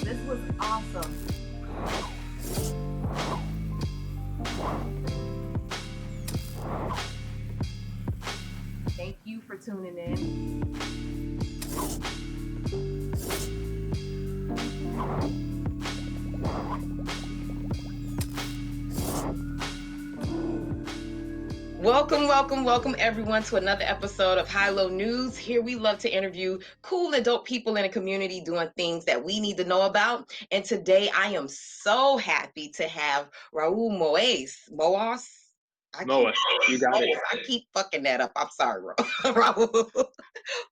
This was awesome. Thank you for tuning in. Welcome everyone to another episode of High Low News. Here we love to interview cool and dope people in a community doing things that we need to know about. And today I am so happy to have Raul Moas. Moas, you got it. I keep fucking that up. I'm sorry, Raul.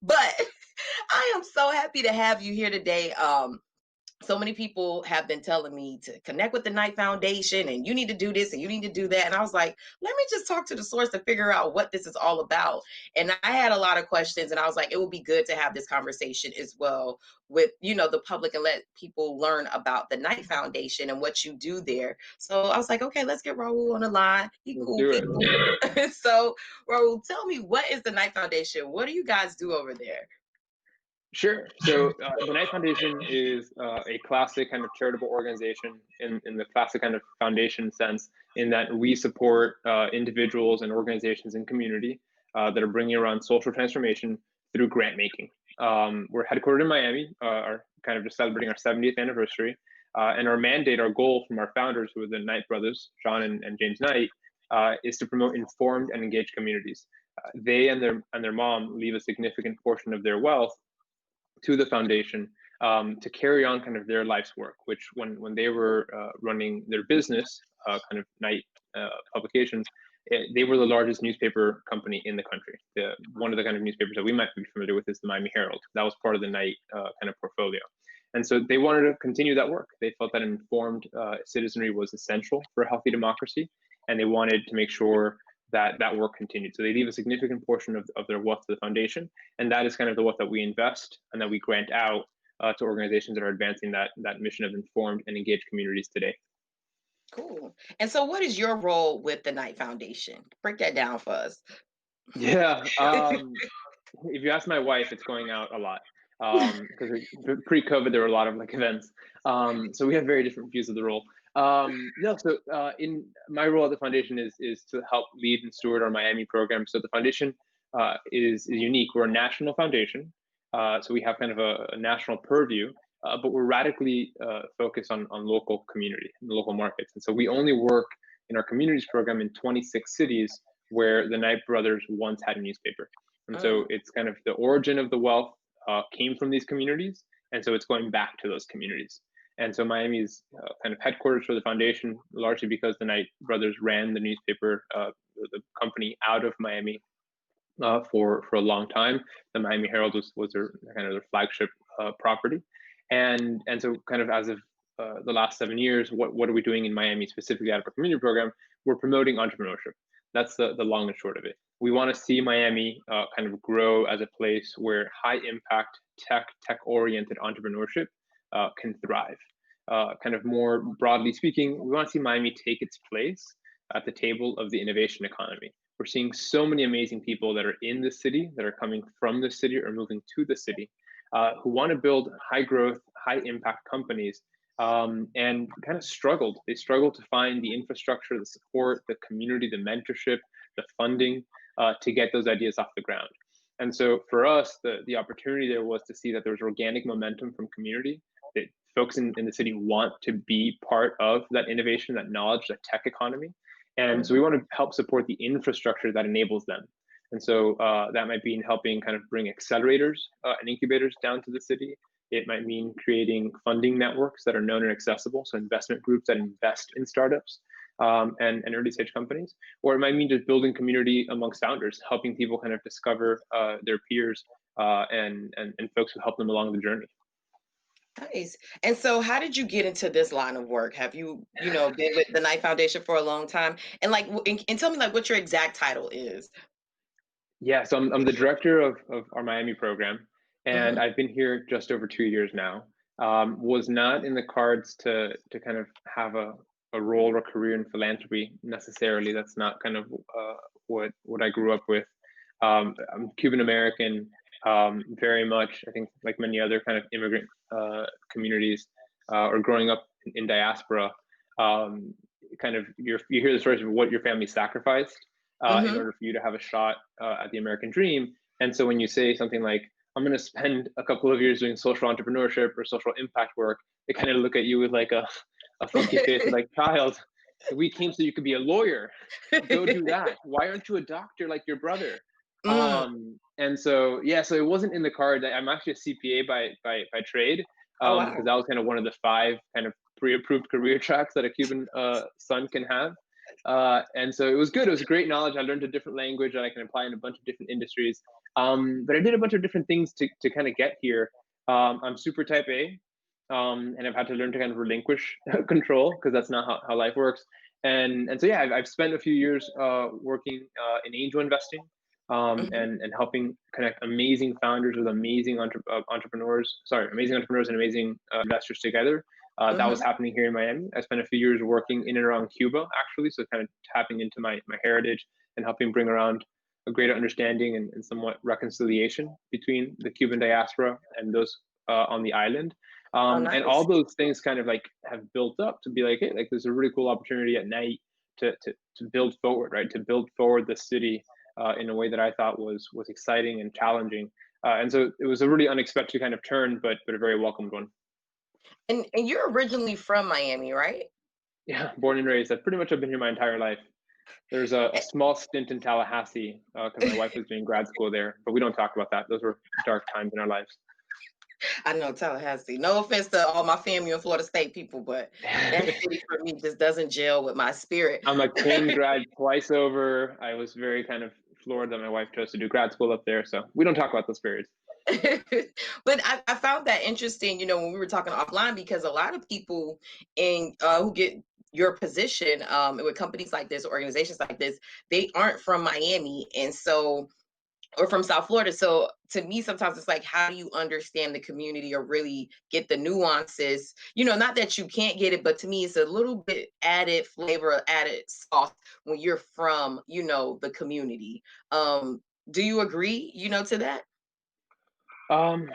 But I am so happy to have you here today. So many people have been telling me to connect with the Knight Foundation and you need to do this and you need to do that. And I was like, let me just talk to the source to figure out what this is all about. And I had a lot of questions and I was like, it would be good to have this conversation as well with, the public and let people learn about the Knight Foundation and what you do there. So I was like, okay, let's get Raul on the line. He Let's cool do people. it. So Raul, tell me, what is the Knight Foundation? What do you guys do over there? Sure. So the Knight Foundation is a classic kind of charitable organization in the classic kind of foundation sense, in that we support individuals and organizations and community that are bringing around social transformation through grant making. We're headquartered in Miami, are kind of just celebrating our 70th anniversary. And our mandate, our goal from our founders, who are the Knight brothers, John and James Knight, is to promote informed and engaged communities. They and their mom leave a significant portion of their wealth to the foundation to carry on kind of their life's work, which when they were running their business, kind of Knight Publications, they were the largest newspaper company in the country. One of the kind of newspapers that we might be familiar with is the Miami Herald. That was part of the Knight kind of portfolio. And so they wanted to continue that work. They felt that informed citizenry was essential for a healthy democracy, and they wanted to make sure that work continued. So they leave a significant portion of their wealth to the foundation, and that is kind of the wealth that we invest and that we grant out to organizations that are advancing that mission of informed and engaged communities today. Cool. And so what is your role with the Knight Foundation? Break that down for us. Yeah. If you ask my wife, it's going out a lot because pre-COVID there were a lot of events. So we have very different views of the role. No, so in my role at the foundation is to help lead and steward our Miami program. So the foundation is unique. We're a national foundation, so we have kind of a national purview, but we're radically focused on local community and local markets. And so we only work in our communities program in 26 cities where the Knight brothers once had a newspaper. And so it's kind of the origin of the wealth came from these communities, and so it's going back to those communities. And so Miami is kind of headquarters for the foundation, largely because the Knight brothers ran the newspaper, the company out of Miami for a long time. The Miami Herald was their kind of their flagship property, and so kind of as of the last 7 years, what are we doing in Miami specifically out of our community program? We're promoting entrepreneurship. That's the long and short of it. We want to see Miami kind of grow as a place where high impact tech oriented entrepreneurship can thrive. Kind of more broadly speaking, we want to see Miami take its place at the table of the innovation economy. We're seeing so many amazing people that are in the city, that are coming from the city or moving to the city, who want to build high growth, high impact companies, and kind of struggled. They struggled to find the infrastructure, the support, the community, the mentorship, the funding to get those ideas off the ground. And so for us, the opportunity there was to see that there was organic momentum from community, that folks in the city want to be part of that innovation, that knowledge, that tech economy. And so we want to help support the infrastructure that enables them. And so that might be in helping kind of bring accelerators and incubators down to the city. It might mean creating funding networks that are known and accessible, so investment groups that invest in startups and early stage companies. Or it might mean just building community amongst founders, helping people kind of discover their peers and folks who help them along the journey. Nice. And so how did you get into this line of work? Have you, been with the Knight Foundation for a long time? And and tell me what your exact title is. Yeah, so I'm the director of our Miami program, and Mhm. I've been here just over 2 years now. Was not in the cards to kind of have a role or career in philanthropy necessarily. That's not kind of what I grew up with. I'm Cuban American, very much. I think like many other kind of immigrant communities. or growing up in diaspora, um, kind of you hear the stories of what your family sacrificed in Mm-hmm. order for you to have a shot at the American dream. And so when you say something like, I'm going to spend a couple of years doing social entrepreneurship or social impact work, they kind of look at you with like a funky face, like, child, we came so you could be a lawyer. Go do that. Why aren't you a doctor like your brother? Mm. And so yeah, so it wasn't in the card. I'm actually a CPA by trade, Oh because wow. that was kind of one of the 5 kind of pre-approved career tracks that a Cuban son can have. And so it was good. It was great knowledge. I learned a different language that I can apply in a bunch of different industries. But I did a bunch of different things to kind of get here. I'm super type A, and I've had to learn to kind of relinquish control because that's not how life works. And so yeah, I've spent a few years working in angel investing, Mm-hmm. and helping connect amazing founders with amazing entrepreneurs. Sorry, amazing entrepreneurs and amazing investors together. That was Mm-hmm. happening here in Miami. I spent a few years working in and around Cuba, actually, so kind of tapping into my heritage and helping bring around a greater understanding and somewhat reconciliation between the Cuban diaspora and those on the island. Oh And all nice. those things kind of like have built up to be like, hey, like there's a really cool opportunity at night to build forward, right? To build forward the city in a way that I thought was exciting and challenging. And so it was a really unexpected kind of turn, but a very welcomed one. And you're originally from Miami, right? Yeah, born and raised. I've pretty much been here my entire life. There's a small stint in Tallahassee because my wife was doing grad school there, but we don't talk about that. Those were dark times in our lives. I know Tallahassee. No offense to all my family and Florida State people, but that city for me just doesn't gel with my spirit. I'm a King grad twice over. I was very kind of floored that my wife chose to do grad school up there. So we don't talk about those periods. But I found that interesting, when we were talking offline, because a lot of people in who get your position with companies like this, organizations like this, they aren't from Miami, and so or from South Florida. So to me, sometimes it's like, how do you understand the community or really get the nuances? Not that you can't get it, but to me, it's a little bit added flavor, added sauce when you're from, the community. Do you agree, to that? Um,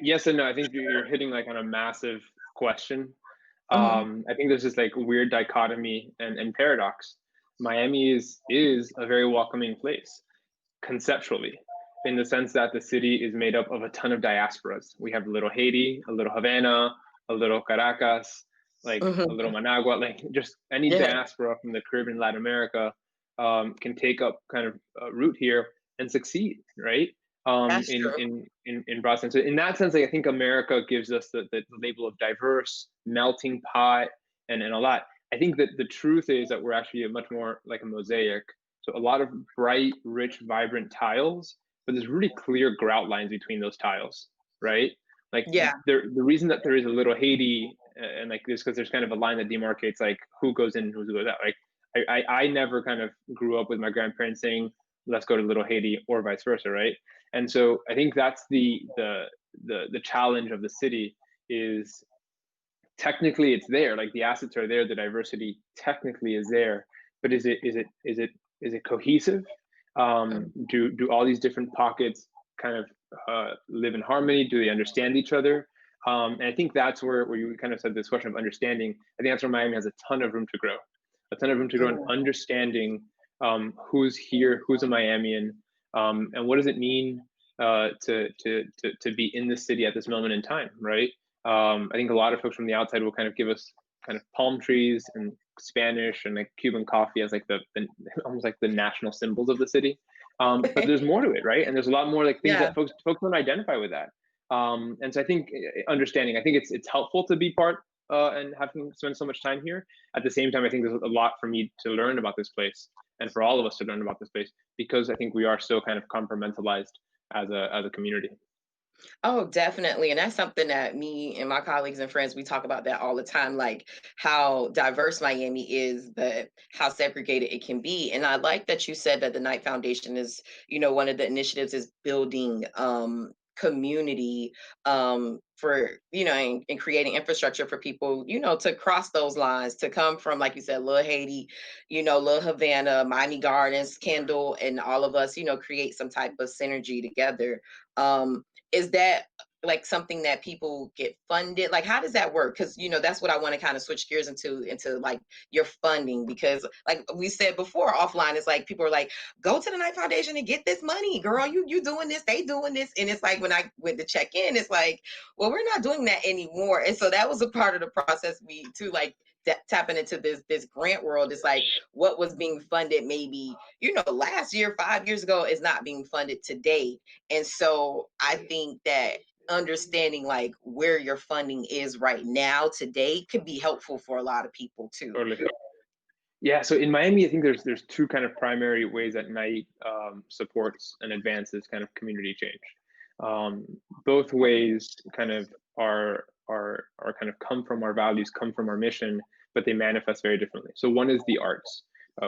yes and no. I think you're hitting like on a massive question. Hmm. I think there's this like weird dichotomy and paradox. Miami is a very welcoming place conceptually, in the sense that the city is made up of a ton of diasporas. We have a little Haiti, a little Havana, a little Caracas, like a little Hmm. Managua, like just any Yeah, diaspora from the Caribbean, Latin America, can take up kind of a root here and succeed, right? that's In true. in broad sense. So in that sense, like, I think America gives us the label of diverse, melting pot, and a lot. I think that the truth is that we're actually a much more like a mosaic, so a lot of bright, rich, vibrant tiles, but there's really clear grout lines between those tiles, right? Like Yeah. the reason that there is a little Haiti and like this because there's kind of a line that demarcates like who goes in and who goes out. Like I never kind of grew up with my grandparents saying let's go to little Haiti or vice versa, right? And so I think that's the challenge of the city is technically it's there, like the assets are there, the diversity technically is there, but is it cohesive? Do all these different pockets kind of live in harmony? Do they understand each other? And I think that's where you kind of said this question of understanding. I think that's where Miami has a ton of room to grow, a ton of room to grow in Mhm. understanding who's here, who's a Miamian, and what does it mean to be in the city at this moment in time, right? I think a lot of folks from the outside will kind of give us kind of palm trees and Spanish and like Cuban coffee as like the almost like the national symbols of the city. But there's more to it, right? And there's a lot more like things Yeah. that folks don't identify with that. And so I think understanding, I think it's helpful to be part and having spent so much time here. At the same time, I think there's a lot for me to learn about this place and for all of us to learn about this place because I think we are so kind of compartmentalized as a community. Oh, definitely. And that's something that me and my colleagues and friends, we talk about that all the time, like how diverse Miami is, but how segregated it can be. And I like that you said that the Knight Foundation is, one of the initiatives is building community for, and creating infrastructure for people, to cross those lines, to come from, like you said, little Haiti, little Havana, Miami Gardens, Kendall, and all of us, create some type of synergy together. Is that like something that people get funded? Like, how does that work? Because that's what I want to kind of switch gears into like your funding, because like we said before offline, it's like people are like, go to the Knight Foundation and get this money, girl. You doing this, they doing this. And it's like when I went to check in, it's like, well, we're not doing that anymore. And so that was a part of the process, we to like tapping into this grant world. Is like what was being funded maybe last year, 5 years ago, is not being funded today. And so I think that understanding like where your funding is right now today could be helpful for a lot of people too. Totally. Yeah, so in Miami, I think there's two kind of primary ways that Knight supports and advances kind of community change. Both ways kind of are kind of come from our values, come from our mission, but they manifest very differently. So one is the arts.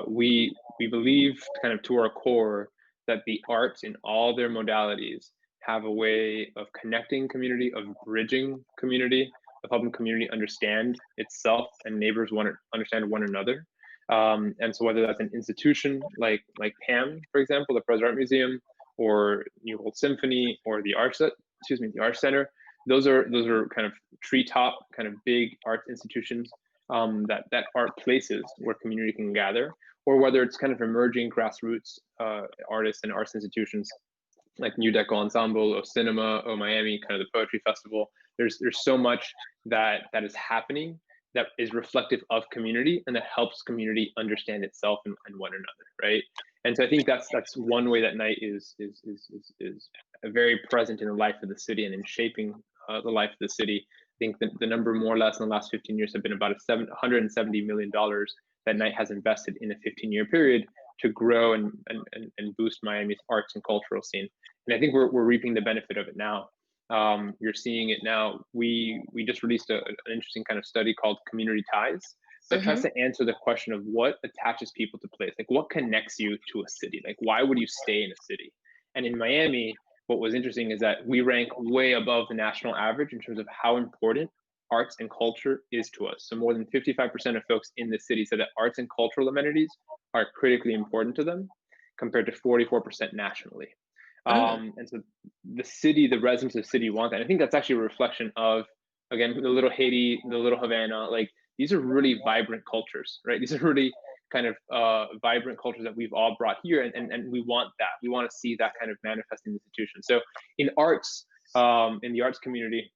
We believe kind of to our core that the arts in all their modalities have a way of connecting community, of bridging community, of helping community understand itself and neighbors understand one another. And so whether that's an institution like PAM, for example, the Pres Art Museum, or New World Symphony, or the Arts Center, those are kind of treetop, kind of big arts institutions that are places where community can gather, or whether it's kind of emerging grassroots artists and arts institutions like New Deco Ensemble, O Cinema, O Miami, kind of the poetry festival. There's so much that is happening that is reflective of community and that helps community understand itself and one another, right? And so I think that's one way that Knight is very present in the life of the city and in shaping the life of the city. I think the number more or less in the last 15 years have been about $170 million that Knight has invested in a 15-year period to grow and boost Miami's arts and cultural scene. And I think we're reaping the benefit of it now. You're seeing it now. We just released an interesting kind of study called Community Ties that tries to answer the question of what attaches people to place. Like, what connects you to a city? Like, why would you stay in a city? And in Miami, what was interesting is that we rank way above the national average in terms of how important arts and culture is to us. So more than 55% of folks in the city said that arts and cultural amenities are critically important to them, compared to 44% nationally. And so the city, the residents of the city want that. And I think that's actually a reflection of, again, the little Haiti, the little Havana. Like, these are really vibrant cultures, right? These are really kind of vibrant cultures that we've all brought here, and we want that. We want to see that kind of manifest in institutions. So in arts, in the arts community,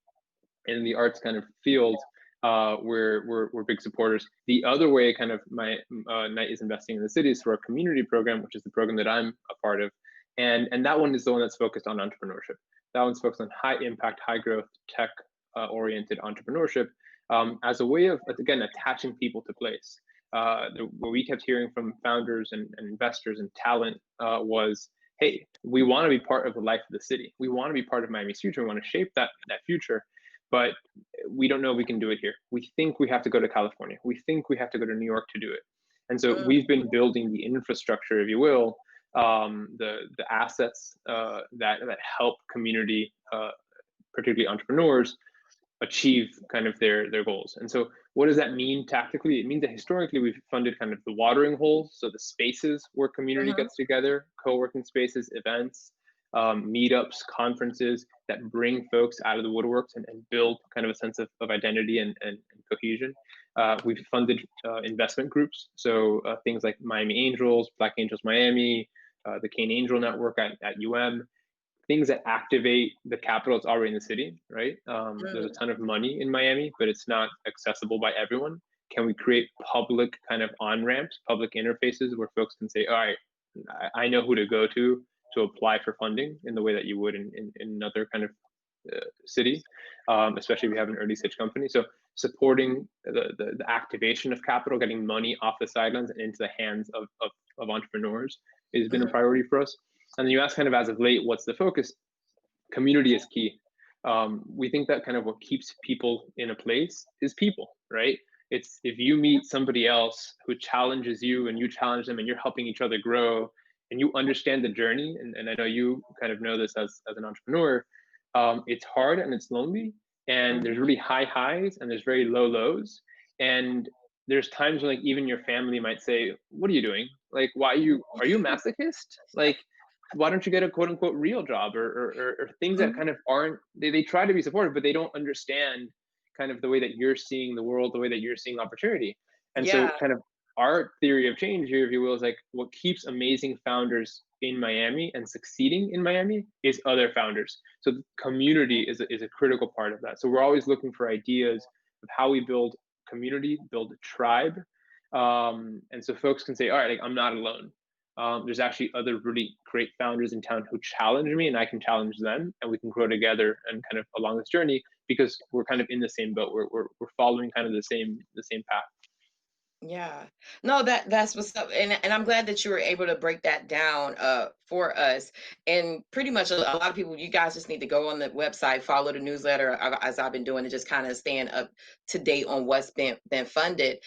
in the arts kind of field, we're big supporters. The other way kind of my Knight is investing in the city is through our community program, which is the program that I'm a part of. And that one is the one that's focused on entrepreneurship. That one's focused on high impact, high growth, tech oriented entrepreneurship as a way of, again, attaching people to place. What we kept hearing from founders and investors and talent was, hey, we want to be part of the life of the city. We want to be part of Miami's future. We want to shape that future, but we don't know if we can do it here. We think we have to go to California. We think we have to go to New York to do it. And so we've been building the infrastructure, if you will, the assets that help community, particularly entrepreneurs, achieve kind of their goals. And so what does that mean tactically? It means that historically we've funded kind of the watering holes, so the spaces where community gets together, co-working spaces, events, meetups, conferences that bring folks out of the woodworks and build kind of a sense of identity and cohesion. We've funded investment groups, so things like Miami Angels, Black Angels Miami, the Cane Angel Network at things that activate the capital that's already in the city, right? There's a ton of money in Miami, but it's not accessible by everyone. Can we create public kind of on-ramps, public interfaces where folks can say, all right, I know who to go to apply for funding in the way that you would in another kind of city, especially if you have an early stage company. So supporting the activation of capital, getting money off the sidelines and into the hands of entrepreneurs has been a priority for us. And then you ask kind of as of late, what's the focus? Community is key. We think that kind of what keeps people in a place is people, right? It's if you meet somebody else who challenges you and you challenge them and you're helping each other grow and you understand the journey, and I know you kind of know this as an entrepreneur, it's hard and it's lonely and there's really high highs and there's very low lows. And there's times when like even your family might say, what are you doing? Like, are you a masochist? Like, why don't you get a quote unquote real job, or things that Mhm. kind of aren't, they try to be supportive, but they don't understand kind of the way that you're seeing the world, the way that you're seeing opportunity. And so Yeah. kind of our theory of change here, if you will, is like what keeps amazing founders in Miami and succeeding in Miami is other founders. So the community is a critical part of that. So we're always looking for ideas of how we build community, build a tribe. And so folks can say, all right, like, I'm not alone. There's actually other really great founders in town who challenge me, and I can challenge them, and we can grow together and kind of along this journey because we're kind of in the same boat. We're following kind of the same path. Yeah. No, that's what's up. And I'm glad that you were able to break that down for us. And pretty much a lot of people, you guys just need to go on the website, follow the newsletter as I've been doing, and just kind of staying up to date on what's been funded.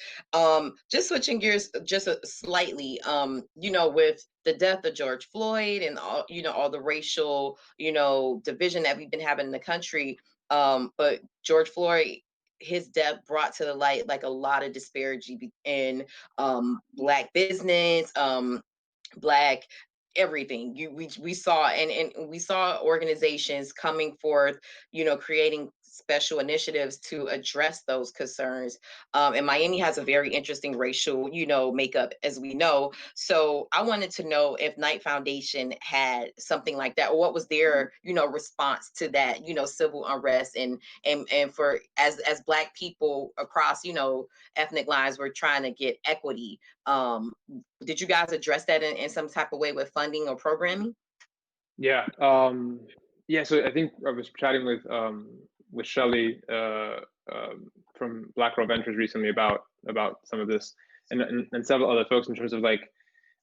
Just switching gears just slightly, with the death of George Floyd and all, all the racial, division that we've been having in the country. But George Floyd, his death brought to the light like a lot of disparity in black business, black everything. We saw, and we saw organizations coming forth, creating special initiatives to address those concerns. And Miami has a very interesting racial, makeup, as we know. So I wanted to know if Knight Foundation had something like that, or what was their, response to that, civil unrest, and for as black people across, ethnic lines, we're trying to get equity. Did you guys address that in some type of way with funding or programming? Yeah. Yeah. So I think I was chatting with Shelly from Black Girl Ventures recently about some of this, and several other folks in terms of like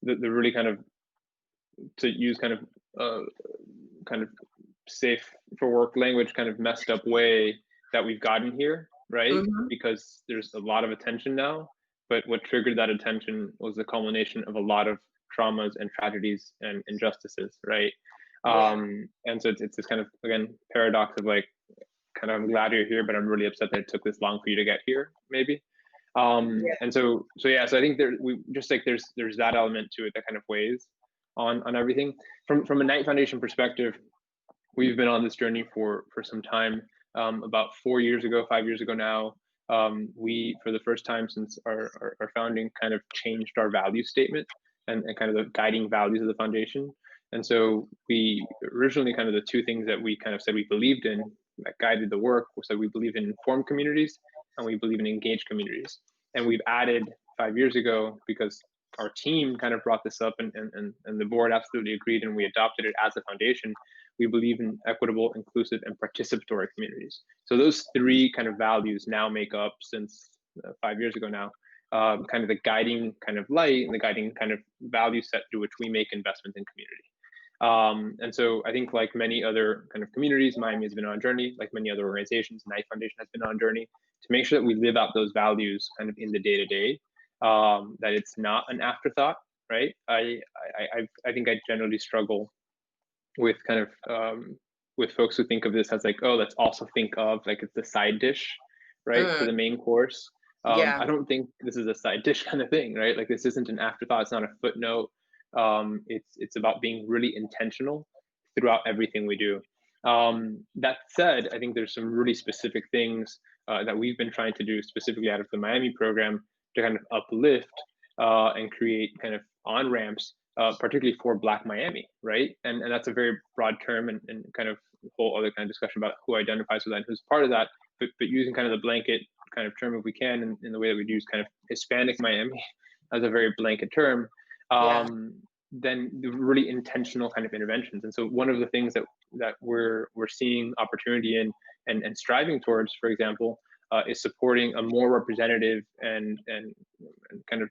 the really kind of, to use uh, kind of safe for work language, kind of messed up way that we've gotten here, right? Hmm. Because there's a lot of attention now, but what triggered that attention was the culmination of a lot of traumas and tragedies and injustices, right? Yeah. And so it's this kind of, again, paradox of like, kind of, I'm glad you're here, but I'm really upset that it took this long for you to get here, maybe. Yeah. And so yeah, so I think we just like there's that element to it that kind of weighs on everything. From a Knight Foundation perspective, we've been on this journey for some time. About 4 years ago, 5 years ago now, we, for the first time since our founding, kind of changed our value statement and kind of the guiding values of the foundation. And so we originally, kind of the two things that we kind of said we believed in that guided the work was that we believe in informed communities and we believe in engaged communities. And we've added 5 years ago, because our team kind of brought this up, and the board absolutely agreed, and we adopted it as a foundation. We believe in equitable, inclusive, and participatory communities. So those three kind of values now make up, since 5 years ago now, kind of the guiding kind of light and the guiding kind of value set through which we make investments in community. And so I think, like many other kind of communities, Miami has been on a journey, like many other organizations, Knight Foundation has been on a journey to make sure that we live out those values kind of in the day to day, that it's not an afterthought, right? I think I generally struggle with kind of with folks who think of this as like, oh, let's also think of like it's the side dish, right, to Mm, the main course. yeah. I don't think this is a side dish kind of thing, right? Like, this isn't an afterthought. It's not a footnote. It's about being really intentional throughout everything we do. That said, I think there's some really specific things that we've been trying to do specifically out of the Miami program to kind of uplift and create kind of on ramps, particularly for Black Miami, right? And that's a very broad term, and kind of a whole other kind of discussion about who identifies with that and who's part of that. But using kind of the blanket kind of term, if we can, in the way that we use kind of Hispanic Miami as a very blanket term, Yeah. then the really intentional kind of interventions. And so one of the things that we're seeing opportunity in, and striving towards, for example, is supporting a more representative and kind of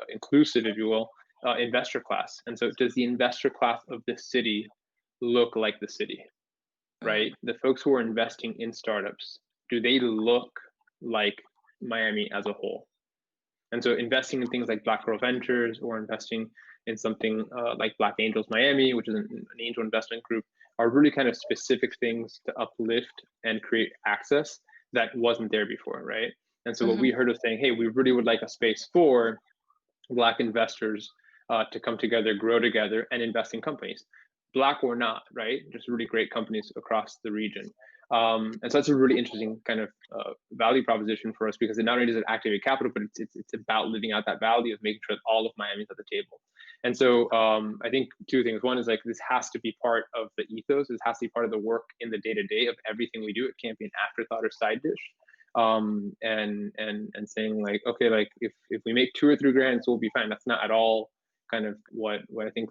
inclusive, if you will, investor class. And so, does the investor class of the city look like the city, Mm, right? The folks who are investing in startups, do they look like Miami as a whole? And so, investing in things like Black Girl Ventures, or investing in something like Black Angels Miami, which is an angel investment group, are really kind of specific things to uplift and create access that wasn't there before, right? And so, what we mhm. heard of saying, hey, we really would like a space for Black investors to come together, grow together, and invest in companies. Black or not, right? Just really great companies across the region. And so that's a really interesting kind of value proposition for us, because it not only does it activate capital, but it's about living out that value of making sure that all of Miami's at the table. And so I think two things. One is like, this has to be part of the ethos. This has to be part of the work in the day to day of everything we do. It can't be an afterthought or side dish. And saying like, okay, like if we make 2 or 3 grand, we'll be fine. That's not at all kind of what I think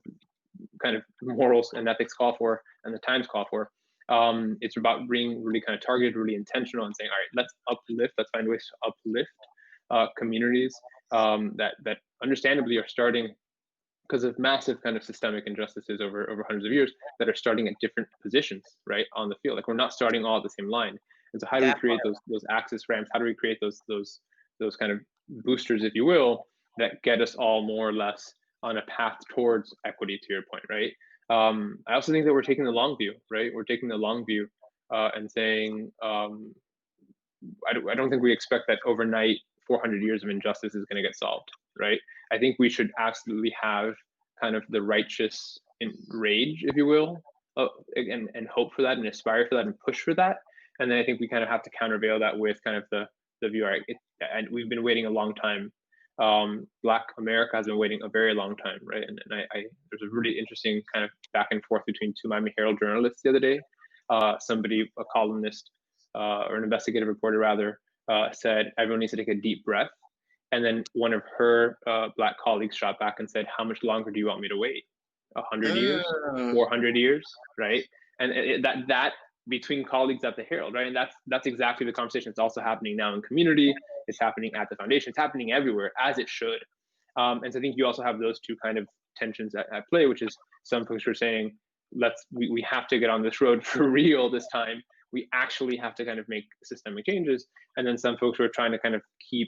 kind of morals and ethics call for, and the times call for. It's about being really kind of targeted, really intentional, and saying, all right, let's uplift, let's find ways to uplift communities that understandably are starting, because of massive kind of systemic injustices over hundreds of years, that are starting at different positions, right, on the field. Like, we're not starting all at the same line. And so how do we create those access ramps? How do we create those kind of boosters, if you will, that get us all more or less on a path towards equity, to your point, right? I also think that we're taking the long view, right? We're taking the long view and saying, I don't think we expect that overnight 400 years of injustice is going to get solved, right? I think we should absolutely have kind of the righteous rage, if you will, and hope for that and aspire for that and push for that. And then I think we kind of have to countervail that with kind of the view, right? And we've been waiting a long time. Black America has been waiting a very long time, right? And I there's a really interesting kind of back and forth between 2 Miami Herald journalists the other day. Somebody, a columnist or an investigative reporter rather, said everyone needs to take a deep breath. And then one of her Black colleagues shot back and said, how much longer do you want me to wait? 100 years, 400 years, right? And that between colleagues at the Herald, right? And that's exactly the conversation that's also happening now in community. It's happening at the foundation. It's happening everywhere, as it should. And so I think you also have those two kind of tensions at play, which is some folks are saying, we have to get on this road for real this time. We actually have to kind of make systemic changes. And then some folks who are trying to kind of keep,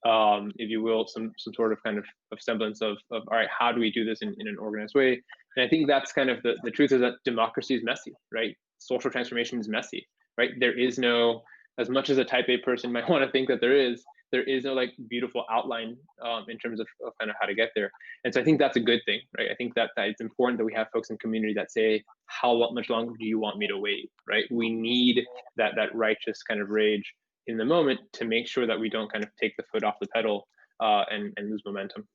if you will, some sort of kind of semblance of all right, how do we do this in an organized way? And I think that's kind of the truth, is that democracy is messy, right? Social transformation is messy, right? There is no, as much as a type A person might want to think that there is no like beautiful outline in terms of kind of how to get there. And so I think that's a good thing, right? I think that it's important that we have folks in community that say, how much longer do you want me to wait, right? We need that righteous kind of rage in the moment to make sure that we don't kind of take the foot off the pedal and lose momentum.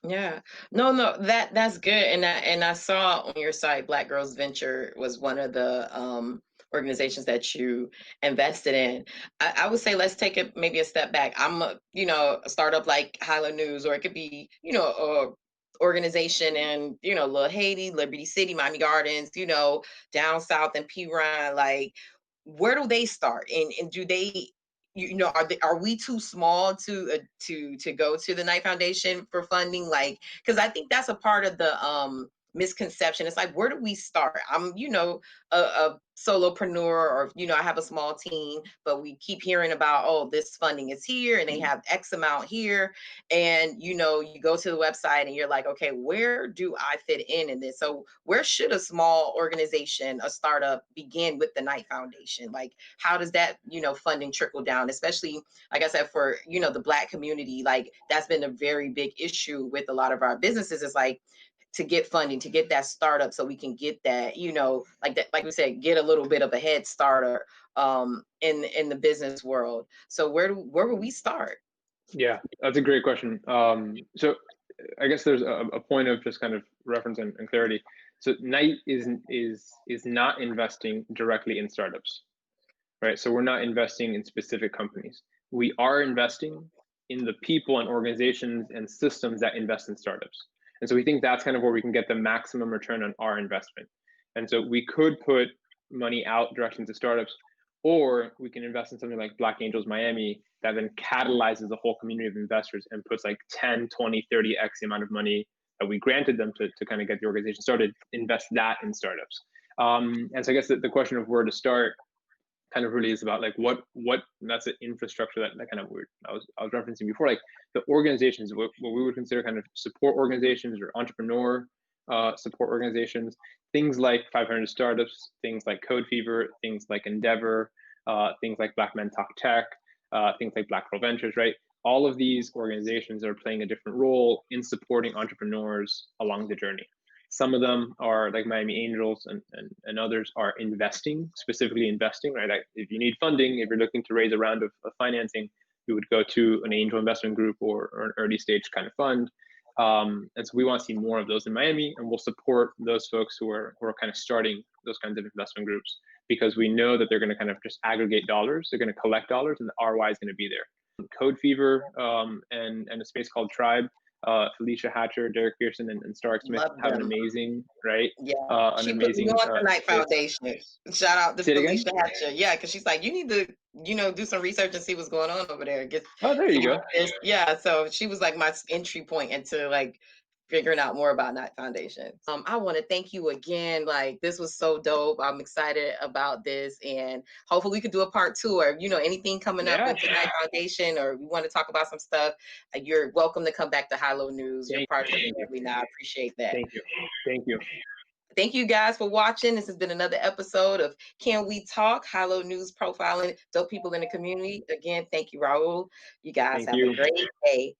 Yeah, no, that's good. And I saw on your site, Black Girls Venture was one of the organizations that you invested in. I would say let's take it maybe a step back. I'm a startup like Highland News, or it could be a organization in Little Haiti, Liberty City, Miami Gardens, down south in Piran. Like, where do they start, and do they? Are we too small to go to the Knight Foundation for funding? Like, because I think that's a part of the misconception. It's like, where do we start? I'm a solopreneur, or I have a small team, but we keep hearing about, oh, this funding is here and they have X amount here, and you go to the website and you're like, okay, where do I fit in this? So where should a small organization, a startup, begin with the Knight Foundation? Like, how does that funding trickle down, especially, like I said, for the Black community? Like, that's been a very big issue with a lot of our businesses. It's like, to get funding, to get that startup, so we can get that, like that, like we said, get a little bit of a head starter in the business world. So where will we start? Yeah, that's a great question. So I guess there's a point of just kind of reference and clarity. So Knight is not investing directly in startups, right? So we're not investing in specific companies. We are investing in the people and organizations and systems that invest in startups. And so we think that's kind of where we can get the maximum return on our investment. And so we could put money out directly into startups, or we can invest in something like Black Angels Miami that then catalyzes the whole community of investors and puts like 10, 20, 30x the amount of money that we granted them to kind of get the organization started, invest that in startups. And so I guess the question of where to start kind of really is about like what that's the infrastructure that kind of I was referencing before, like the organizations, what we would consider kind of support organizations or entrepreneur support organizations, things like 500 Startups, things like Code Fever, things like Endeavor, things like Black Men Talk Tech, things like Black Girl Ventures, right? All of these organizations are playing a different role in supporting entrepreneurs along the journey. Some of them are like Miami Angels, and others are investing, specifically investing, right? Like if you need funding, if you're looking to raise a round of financing, you would go to an angel investment group or an early stage kind of fund. And so we want to see more of those in Miami, and we'll support those folks who are kind of starting those kinds of investment groups, because we know that they're going to kind of just aggregate dollars, they're going to collect dollars, and the ROI is going to be there. Code Fever and a space called Tribe. Felicia Hatcher, Derek Pearson, and Stark Smith Love have an them. amazing, right? Yeah, An she put me amazing on Tonight space. Foundation. Shout out to Say it again? Felicia Hatcher. Yeah, because she's like, you need to, do some research and see what's going on over there. Oh, there you go. Yeah, so she was like my entry point into like figuring out more about Night Foundation. I want to thank you again. Like, this was so dope. I'm excited about this, and hopefully we could do a part 2, or anything coming up with the Night Foundation, or we want to talk about some stuff. You're welcome to come back to High Low News. You're part of the family now. I appreciate that. Thank you. Thank you. Thank you guys for watching. This has been another episode of Can We Talk? High Low News, profiling dope people in the community. Again, thank you, Raul. You guys have a great day.